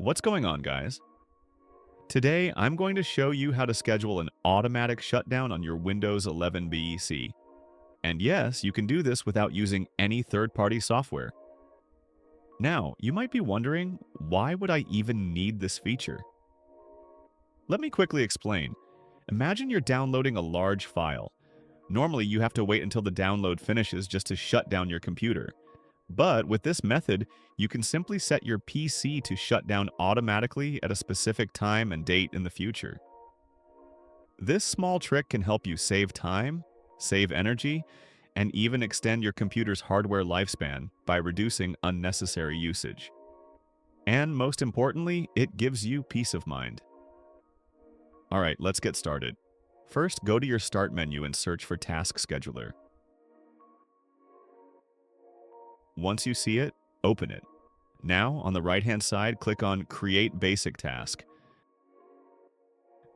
What's going on, guys? Today, I'm going to show you how to schedule an automatic shutdown on your Windows 11 BEC. And yes, you can do this without using any third-party software. Now, you might be wondering, why would I even need this feature? Let me quickly explain. Imagine you're downloading a large file. Normally, you have to wait until the download finishes just to shut down your computer. But with this method, you can simply set your PC to shut down automatically at a specific time and date in the future. This small trick can help you save time, save energy, and even extend your computer's hardware lifespan by reducing unnecessary usage. And most importantly, it gives you peace of mind. Alright, let's get started. First, go to your Start menu and search for Task Scheduler. Once you see it, open it. Now, on the right-hand side, click on Create Basic Task.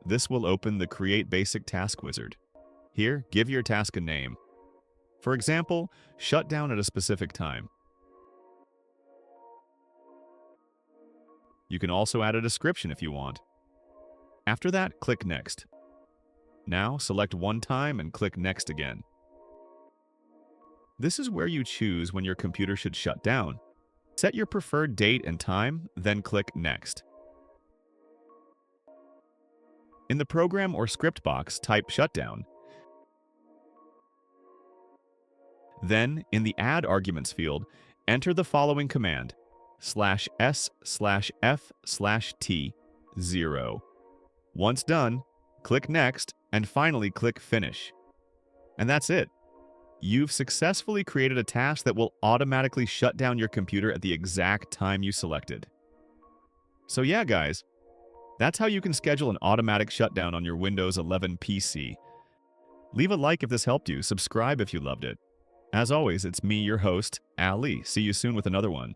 This will open the Create Basic Task wizard. Here, give your task a name. For example, shut down at a specific time. You can also add a description if you want. After that, click Next. Now, select one time and click Next again. This is where you choose when your computer should shut down. Set your preferred date and time, then click Next. In the Program or Script box, type Shutdown. Then, in the Add Arguments field, enter the following command, /s/f/t0. Once done, click Next, and finally click Finish. And that's it. You've successfully created a task that will automatically shut down your computer at the exact time you selected. So yeah, guys, that's how you can schedule an automatic shutdown on your Windows 11 PC. Leave a like if this helped you, subscribe if you loved it. As always, it's me, your host, Ali. See you soon with another one.